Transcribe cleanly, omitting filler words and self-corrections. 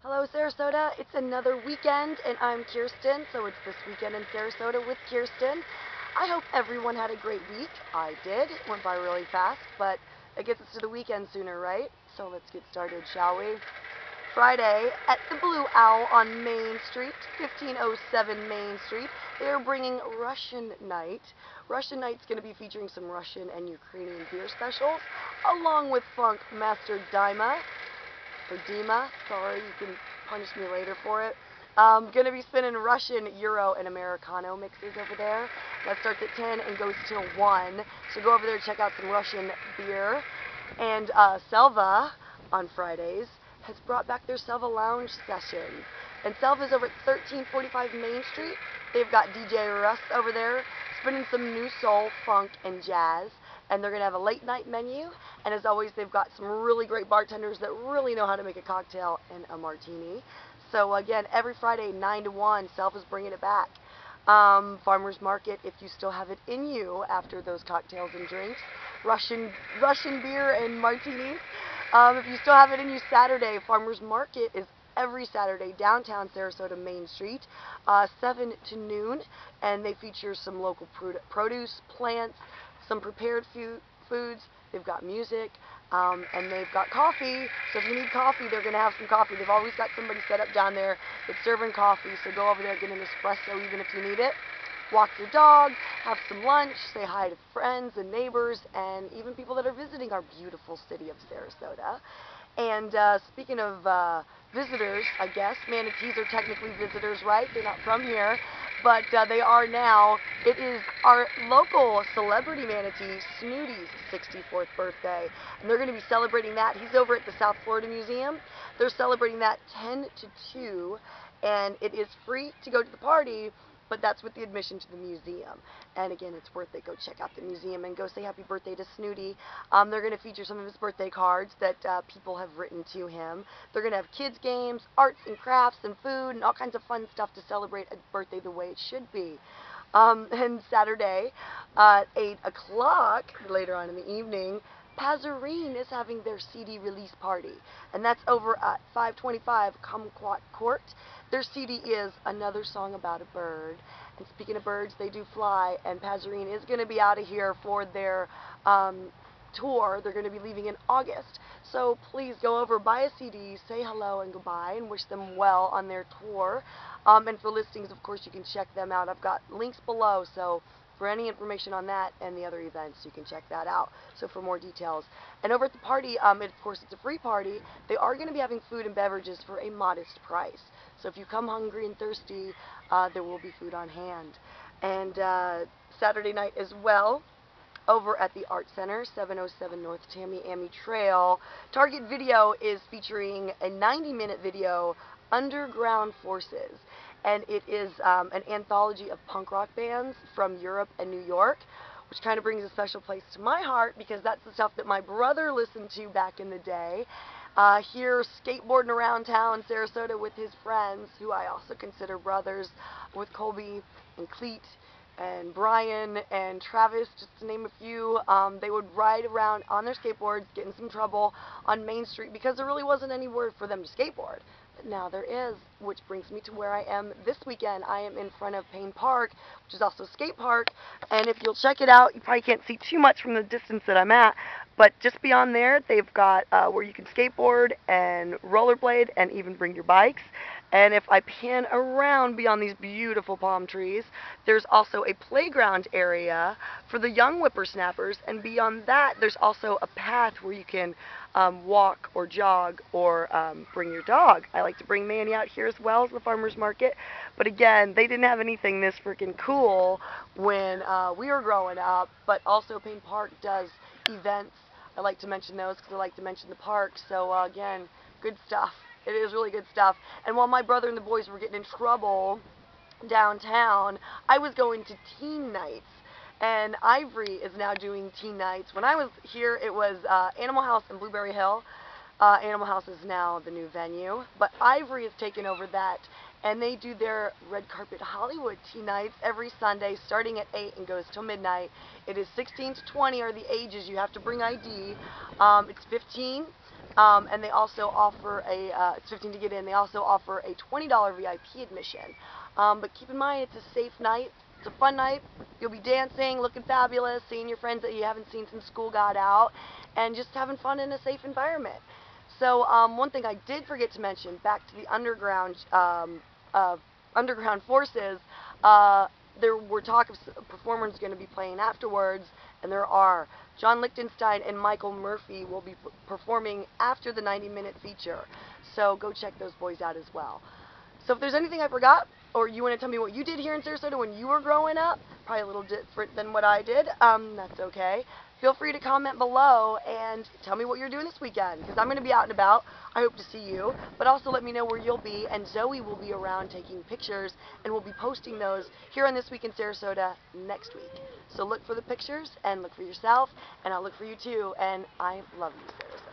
Hello, Sarasota. It's another weekend, and I'm Kirsten, so it's This Weekend in Sarasota with Kirsten. I hope everyone had a great week. I did. It went by really fast, but it gets us to the weekend sooner, right? So let's get started, shall we? Friday at the Blue Owl on Main Street, 1507 Main Street. They're bringing Russian Night. Russian Night's going to be featuring some Russian and Ukrainian beer specials, along with Funk Master Dima. Or Dima, sorry, you can punish me later for it. Gonna be spinning Russian, Euro, and Americano mixes over there. That starts at 10 and goes till 1. So go over there and check out some Russian beer. And Selva, on Fridays, has brought back their Selva Lounge sessions. And Selva's over at 1345 Main Street. They've got DJ Russ over there spinning some new soul, funk, and jazz. And they're going to have a late night menu. And as always, they've got some really great bartenders that really know how to make a cocktail and a martini. So again, every Friday, 9 to 1, Selva's bringing it back. Farmer's Market, if you still have it in you after those cocktails and drinks. Russian beer and martinis. If you still have it in you, Saturday, Farmer's Market is every Saturday, downtown Sarasota Main Street, 7 to noon, and they feature some local produce, plants, some prepared foods. They've got music, and they've got coffee. So if you need coffee, they're going to have some coffee. They've always got somebody set up down there that's serving coffee, so go over there, get an espresso even if you need it. Walk your dog, have some lunch, say hi to friends and neighbors, and even people that are visiting our beautiful city of Sarasota. And speaking of visitors, I guess, manatees are technically visitors, right? They're not from here, but they are now. It is our local celebrity manatee, Snooty's 64th birthday, and they're going to be celebrating that. He's over at the South Florida Museum. They're celebrating that 10 to 2, and it is free to go to the party, but that's with the admission to the museum. And again, it's worth it. Go check out the museum and go say happy birthday to Snooty. They're going to feature some of his birthday cards that people have written to him. They're going to have kids games, arts and crafts and food and all kinds of fun stuff to celebrate a birthday the way it should be. And Saturday at 8 o'clock, later on in the evening, Passerine is having their CD release party, and that's over at 525 Kumquat Court. Their CD is Another Song About a Bird, and speaking of birds, they do fly, and Passerine is going to be out of here for their tour. They're going to be leaving in August, so please go over, buy a CD, say hello and goodbye, and wish them well on their tour. And for listings, of course, you can check them out. I've got links below, so for any information on that and the other events, you can check that out. So for more details. And over at the party, of course, it's a free party. They are going to be having food and beverages for a modest price. So if you come hungry and thirsty, there will be food on hand. And Saturday night as well, over at the Art Center, 707 North Tamiami Trail, Target Video is featuring a 90-minute video, Underground Forces. And it is an anthology of punk rock bands from Europe and New York, which kind of brings a special place to my heart because that's the stuff that my brother listened to back in the day. Here skateboarding around town, Sarasota, with his friends, who I also consider brothers, with Colby and Cleet and Brian and Travis, just to name a few. They would ride around on their skateboards, get in some trouble on Main Street because there really wasn't anywhere for them to skateboard. But now there is, which brings me to where I am this weekend. I am in front of Payne Park, which is also a skate park, and if you'll check it out, you probably can't see too much from the distance that I'm at, but just beyond there, they've got where you can skateboard and rollerblade and even bring your bikes. And if I pan around beyond these beautiful palm trees, there's also a playground area for the young whippersnappers, and beyond that, there's also a path where you can walk or jog or bring your dog. I like to bring Manny out here as well as the farmer's market, but again, they didn't have anything this freaking cool when we were growing up, but also Payne Park does events. I like to mention those because I like to mention the park, so again, good stuff. It is really good stuff. And while my brother and the boys were getting in trouble downtown, I was going to teen nights. And Ivory is now doing teen nights. When I was here, it was Animal House in Blueberry Hill. Animal House is now the new venue. But Ivory has taken over that. And they do their Red Carpet Hollywood teen nights every Sunday, starting at 8 and goes till midnight. It is 16 to 20 are the ages. You have to bring ID. It's 15 And they also offer it's 15 to get in. They also offer a $20 VIP admission. But keep in mind, it's a safe night. It's a fun night. You'll be dancing, looking fabulous, seeing your friends that you haven't seen since school got out, and just having fun in a safe environment. So one thing I did forget to mention, back to the underground forces, there were talk of performers going to be playing afterwards, and there are. John Lichtenstein and Michael Murphy will be performing after the 90-minute feature, so go check those boys out as well. So if there's anything I forgot, or you want to tell me what you did here in Sarasota when you were growing up, probably a little different than what I did, that's okay. Feel free to comment below and tell me what you're doing this weekend, because I'm going to be out and about. I hope to see you, but also let me know where you'll be, and Zoe will be around taking pictures, and we'll be posting those here on This Week in Sarasota next week. So look for the pictures, and look for yourself, and I'll look for you too, and I love you, Sarasota.